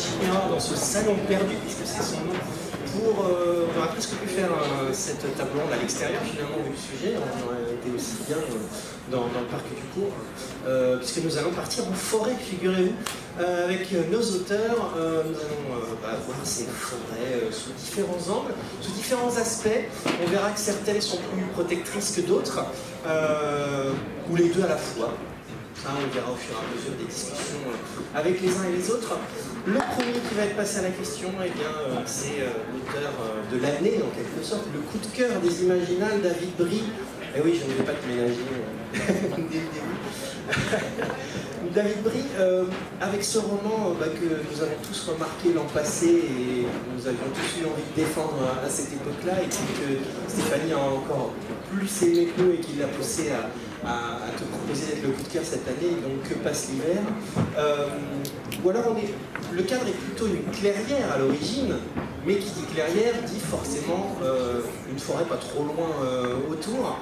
j'ignore dans ce salon perdu, puisque c'est son nom, pour... on a presque pu faire cette table ronde à l'extérieur, finalement, vu le sujet. On aurait été aussi bien dans le parc du cours, puisque nous allons partir en forêt, figurez-vous, avec nos auteurs. Nous allons voir ces forêts sous différents angles, sous différents aspects. On verra que certaines sont plus protectrices que d'autres, ou les deux à la fois. On verra au fur et à mesure des discussions avec les uns et les autres. Le premier qui va être passé à la question, eh bien, c'est l'auteur de l'année, en quelque sorte, le coup de cœur des Imaginales, David Brie. Eh oui, je ne vais pas te ménager dès le début. David Brie, avec ce roman que nous avons tous remarqué l'an passé et nous avions tous eu envie de défendre à cette époque-là, et puis que Stéphanie a encore plus aimé que nous et qui l'a poussé à te proposer d'être le coup de cœur cette année, donc Que passe l'hiver. Ou alors le cadre est plutôt une clairière à l'origine, mais qui dit clairière dit forcément une forêt pas trop loin autour.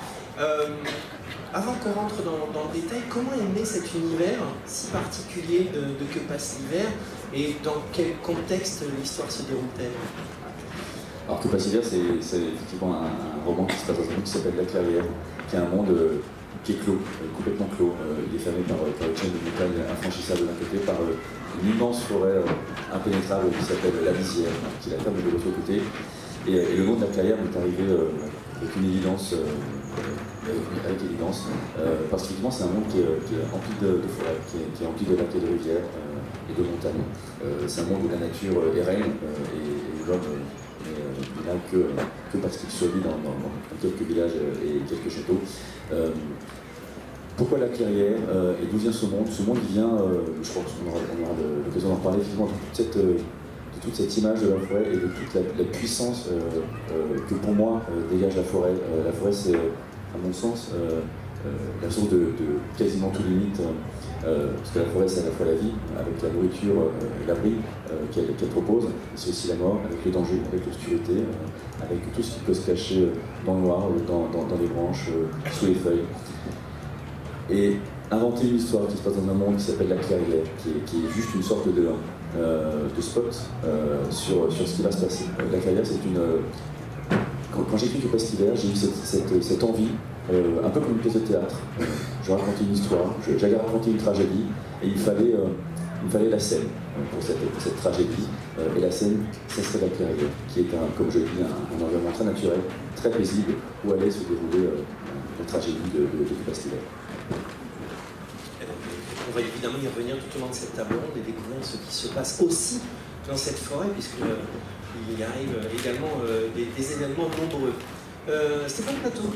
Avant qu'on rentre dans le détail, comment est né cet univers si particulier de Que passe l'hiver et dans quel contexte l'histoire se déroule-t-elle? Alors Que passe l'hiver, c'est effectivement un roman qui se passe dans un monde qui s'appelle La Clairière, qui est un monde qui est clos, complètement clos. Il est fermé par une chaîne de montagnes infranchissables d'un côté, par une immense forêt impénétrable qui s'appelle La Lisière, qui la ferme de l'autre côté. Et le nom de La Clairière m'est arrivé avec une évidence. Parce qu'effectivement c'est un monde qui est rempli de forêts, qui est rempli de lacs et de rivières et de montagnes. C'est un monde où la nature est reine et l'homme n'est là que parce qu'il survit dans quelques villages et quelques châteaux. Pourquoi La Clairière et d'où vient ce monde? Ce monde il vient, je crois qu'on aura l'occasion d'en reparler, effectivement, de toute cette image de la forêt et de toute la puissance que pour moi dégage la forêt. La forêt c'est, à mon sens, la source de quasiment tout limite, parce que la forêt c'est à la fois la vie, avec la nourriture, l'abri qu'elle propose, mais c'est aussi la mort, avec le danger, avec l'obscurité, avec tout ce qui peut se cacher dans le noir, dans les branches, sous les feuilles. Et inventer une histoire qui se passe dans un monde qui s'appelle La Clairière, qui est juste une sorte de spot sur ce qui va se passer. La Clairière, c'est une... Quand j'écris Que passe l'hiver, j'ai eu cette envie, un peu comme une pièce de théâtre. Je racontais une histoire, j'allais raconter une tragédie, et il me fallait la scène pour cette tragédie. Et la scène, ça serait La Clairière, qui est, comme je dis, un environnement très naturel, très paisible, où allait se dérouler la tragédie de Que passe l'hiver. On va évidemment y revenir tout au long de cette table ronde et découvrir ce qui se passe aussi dans cette forêt, puisqu'il y arrive également des événements nombreux. Stéphane Plateau,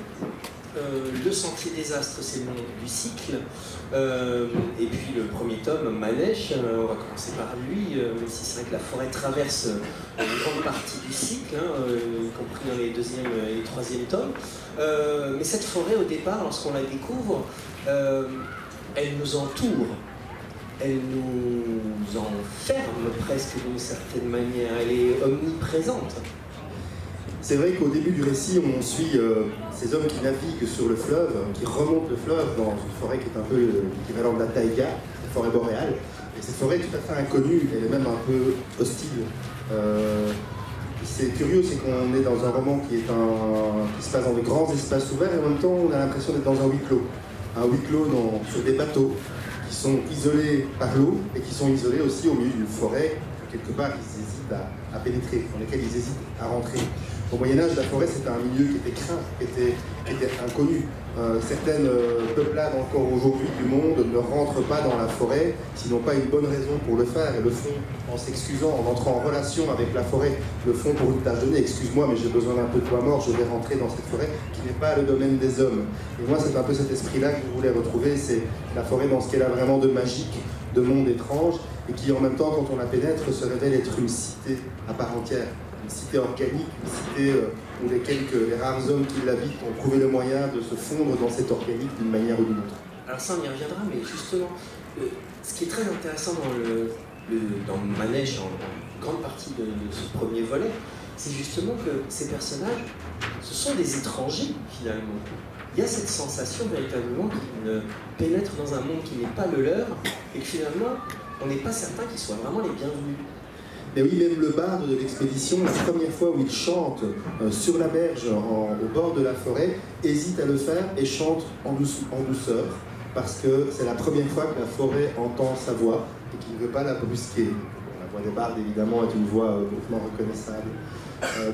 Le Sentier des Astres, c'est le nom du cycle. Et puis le premier tome, Manèche, on va commencer par lui, même si c'est vrai que la forêt traverse une grande partie du cycle, y compris dans les deuxième et troisième tomes. Mais cette forêt, au départ, lorsqu'on la découvre, elle nous entoure, elle nous enferme presque d'une certaine manière, elle est omniprésente. C'est vrai qu'au début du récit, on suit ces hommes qui naviguent sur le fleuve, qui remontent le fleuve dans une forêt qui est un peu l'équivalent de la taïga, la forêt boréale. Et cette forêt est tout à fait inconnue, elle est même un peu hostile. C'est curieux, c'est qu'on est dans un roman qui se passe dans des grands espaces ouverts et en même temps on a l'impression d'être dans un huis clos. Un huis clos sur des bateaux qui sont isolés par l'eau et qui sont isolés aussi au milieu d'une forêt que quelque part ils hésitent à pénétrer, dans lesquels ils hésitent à rentrer. Au Moyen-Âge, la forêt c'était un milieu qui était craint, qui était inconnu. Certaines peuplades encore aujourd'hui du monde ne rentrent pas dans la forêt s'ils n'ont pas une bonne raison pour le faire et le font en s'excusant, en entrant en relation avec la forêt, le font pour une tâche donnée. Excuse-moi, mais j'ai besoin d'un peu de toi mort, je vais rentrer dans cette forêt qui n'est pas le domaine des hommes. Et moi, c'est un peu cet esprit-là que je voulais retrouver, c'est la forêt dans ce qu'elle a vraiment de magique, de monde étrange, et qui en même temps, quand on la pénètre, se révèle être une cité à part entière. Une cité organique, une cité où les rares hommes qui l'habitent ont trouvé le moyen de se fondre dans cette organique d'une manière ou d'une autre. Alors ça, on y reviendra, mais justement, ce qui est très intéressant dans Manèche, en grande partie de ce premier volet, c'est justement que ces personnages, ce sont des étrangers, finalement. Il y a cette sensation véritablement qu'ils pénètrent dans un monde qui n'est pas le leur, et que finalement, on n'est pas certain qu'ils soient vraiment les bienvenus. Mais oui, même le barde de l'expédition, la première fois où il chante sur la berge, au bord de la forêt, hésite à le faire et chante en douceur, parce que c'est la première fois que la forêt entend sa voix et qu'il ne veut pas la brusquer. La voix des bardes, évidemment, est une voix complètement reconnaissable.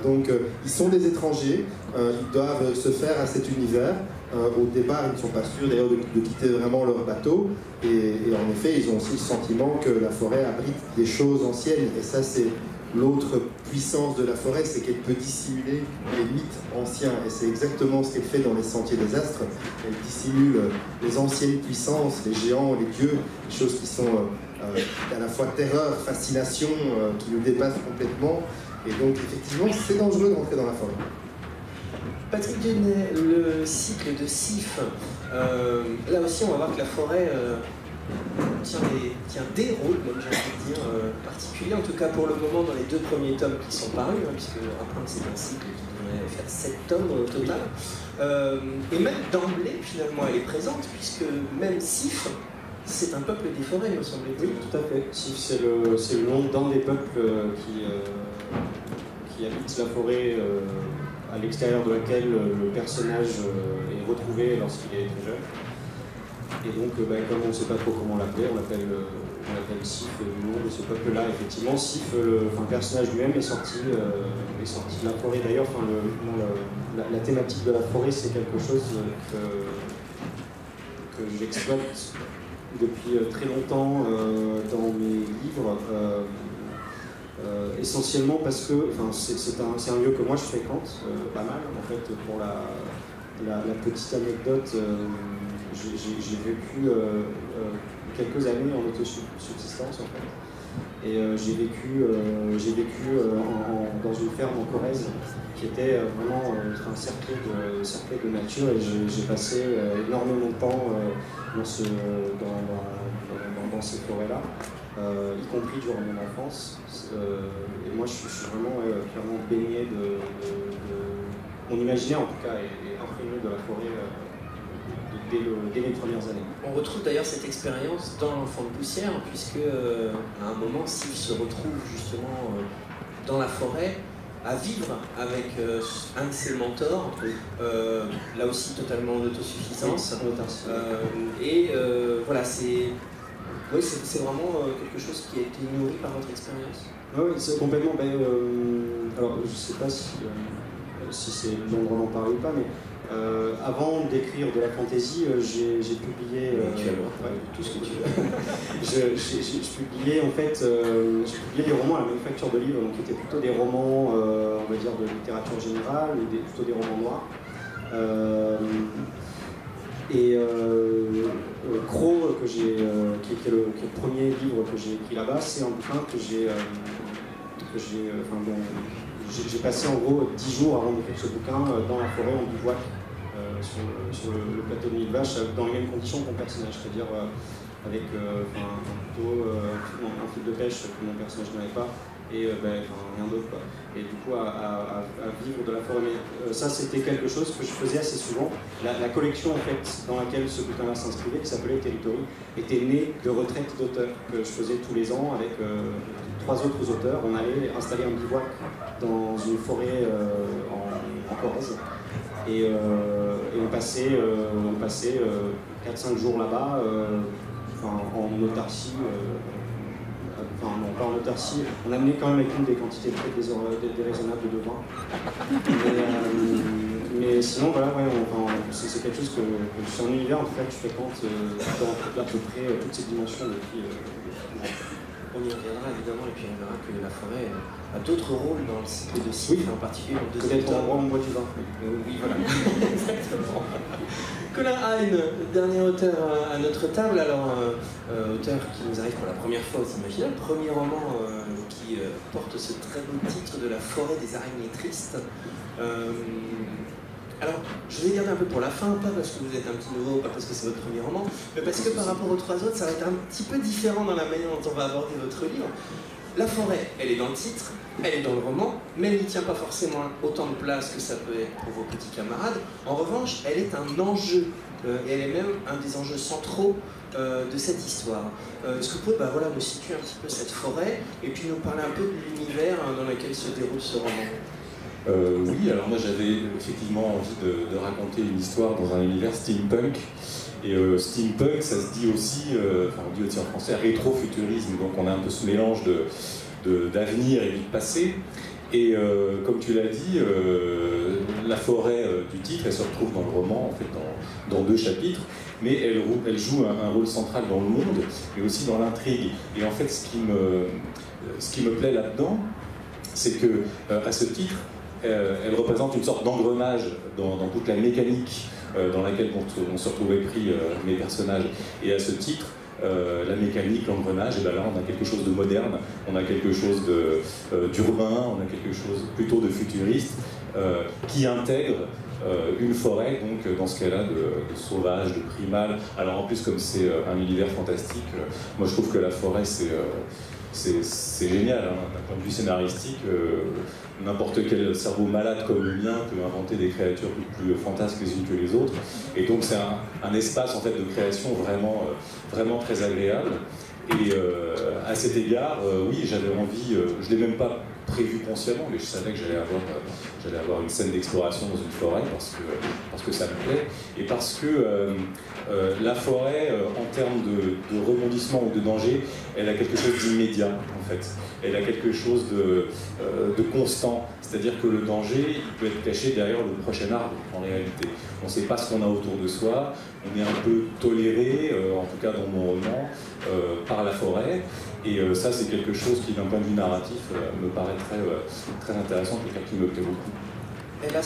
Donc, ils sont des étrangers, ils doivent se faire à cet univers. Au départ, ils ne sont pas sûrs d'ailleurs de quitter vraiment leur bateau. Et en effet, ils ont aussi le sentiment que la forêt abrite des choses anciennes. Et ça, c'est l'autre puissance de la forêt, c'est qu'elle peut dissimuler les mythes anciens. Et c'est exactement ce qu'elle fait dans les Sentiers des Astres. Elle dissimule les anciennes puissances, les géants, les dieux, des choses qui sont à la fois terreur, fascination, qui nous dépassent complètement. Et donc, effectivement, c'est dangereux d'entrer dans la forêt. Patrick Denay, le cycle de Sif, là aussi on va voir que la forêt tient des rôles, même j'ai envie de dire, particuliers, en tout cas pour le moment dans les 2 premiers tomes qui sont parus, puisque après c'est un cycle qui devrait faire 7 tomes au total. Et même d'emblée, finalement, elle est présente, puisque même Sif, c'est un peuple des forêts, me semble-t-il. Oui, tout à fait. Sif, c'est le nom d'un des peuples qui habitent la forêt, à l'extérieur de laquelle le personnage est retrouvé lorsqu'il est très jeune. Et donc, comme on ne sait pas trop comment l'appeler, on l'appelle Sif, du nom de ce peuple-là. Effectivement, Sif, le personnage lui-même est sorti de la forêt. D'ailleurs, la thématique de la forêt, c'est quelque chose que j'exploite depuis très longtemps dans mes livres. Essentiellement parce que c'est un lieu que moi je fréquente pas mal. En fait, pour la petite anecdote, j'ai vécu quelques années en autosubsistance en fait. Et j'ai vécu dans une ferme en Corrèze qui était vraiment cerclée de nature, et j'ai passé énormément de temps dans ces forêts-là. Y compris durant mon enfance. Et moi, je suis vraiment clairement baigné mon imaginaire, en tout cas, est imprégné de la forêt dès les premières années. On retrouve d'ailleurs cette expérience dans l'Enfant de poussière, puisque à un moment, Sif se retrouve justement dans la forêt, à vivre avec un de ses mentors, là aussi totalement en autosuffisance. Voilà, oui, c'est vraiment quelque chose qui a été nourri par votre expérience. Oui, c'est complètement. Alors, je ne sais pas si c'est dans le roman pareil ou pas, mais avant d'écrire de la fantaisie, j'ai publié. Tu as le droit, tout ce que tu veux. Je publiais en fait, des romans à la Manufacture de Livres, donc qui étaient plutôt des romans, on va dire, de littérature générale, ou plutôt des romans noirs. Crow, qui est le premier livre que j'ai écrit là-bas, c'est un bouquin que j'ai passé en gros 10 jours avant d'écrire ce bouquin dans la forêt en bivouac, sur le plateau de Mille Vaches, dans les mêmes conditions que mon personnage, c'est-à-dire avec un fil de pêche que mon personnage n'avait pas, et rien d'autre, quoi. Et du coup à vivre de la forêt. Mais ça, c'était quelque chose que je faisais assez souvent. La collection en fait dans laquelle ce bouquin-là s'inscrivait, qui s'appelait Territory, était née de retraites d'auteurs que je faisais tous les ans avec 3 autres auteurs. On allait installer un bivouac dans une forêt en Corrèze, et on passait 4-5 jours là-bas, en autarcie. Enfin, non, pas en autarcie, on amenait quand même avec nous des quantités très déraisonnables de vin. Mais sinon, voilà, ouais, c'est quelque chose que c'est un univers en tout cas que je fréquente dans à peu près toutes ces dimensions depuis. On y reviendra évidemment, et puis on verra que la forêt a d'autres rôles dans le cycle de Sif, en particulier en deuxième tome. Peut-être on boit du vin. Oui, voilà. Exactement. Colin Hine, dernier auteur à notre table, alors auteur qui nous arrive pour la première fois aux Imaginables, premier roman qui porte ce très beau titre de La forêt des araignées tristes. Alors, je vais garder un peu pour la fin, pas parce que vous êtes un petit nouveau, pas parce que c'est votre premier roman, mais parce que par rapport aux 3 autres, ça va être un petit peu différent dans la manière dont on va aborder votre livre. La forêt, elle est dans le titre, elle est dans le roman, mais elle n'y tient pas forcément autant de place que ça peut être pour vos petits camarades. En revanche, elle est un enjeu, et elle est même un des enjeux centraux de cette histoire. Est-ce que vous pouvez voilà, nous situer un petit peu cette forêt et puis nous parler un peu de l'univers dans lequel se déroule ce roman? Oui, alors moi j'avais effectivement envie de raconter une histoire dans un univers steampunk. Et steampunk, ça se dit aussi, on dit aussi en français rétrofuturisme, donc on a un peu ce mélange d'avenir et de passé. Et comme tu l'as dit, la forêt du titre, elle se retrouve dans le roman, en fait, dans 2 chapitres, mais elle joue un rôle central dans le monde et aussi dans l'intrigue. Et en fait, ce qui me plaît là-dedans, c'est que à ce titre, elle représente une sorte d'engrenage dans toute la mécanique dans laquelle on se retrouvait pris mes personnages. Et à ce titre, la mécanique, l'engrenage, et ben là on a quelque chose de moderne, on a quelque chose d'urbain, on a quelque chose plutôt de futuriste qui intègre une forêt, donc dans ce cas-là de sauvage, de primal. Alors en plus, comme c'est un univers fantastique, moi je trouve que la forêt c'est génial, hein. D'un point de vue scénaristique, n'importe quel cerveau malade comme le mien peut inventer des créatures plus fantasques les unes que les autres. Et donc c'est un espace en fait de création vraiment très agréable. Et à cet égard, oui, j'avais envie, je ne l'ai même pas prévu consciemment, mais je savais que j'allais avoir une scène d'exploration dans une forêt parce que ça me plaît et parce que la forêt, en termes de rebondissement ou de danger, elle a quelque chose d'immédiat en fait. Elle a quelque chose de constant, c'est-à-dire que le danger, il peut être caché derrière le prochain arbre en réalité. On ne sait pas ce qu'on a autour de soi, on est un peu toléré, en tout cas dans mon roman, par la forêt. Et ça, c'est quelque chose qui, d'un point de vue narratif, me paraît très intéressant, quelqu'un qui me plaît beaucoup. Et là,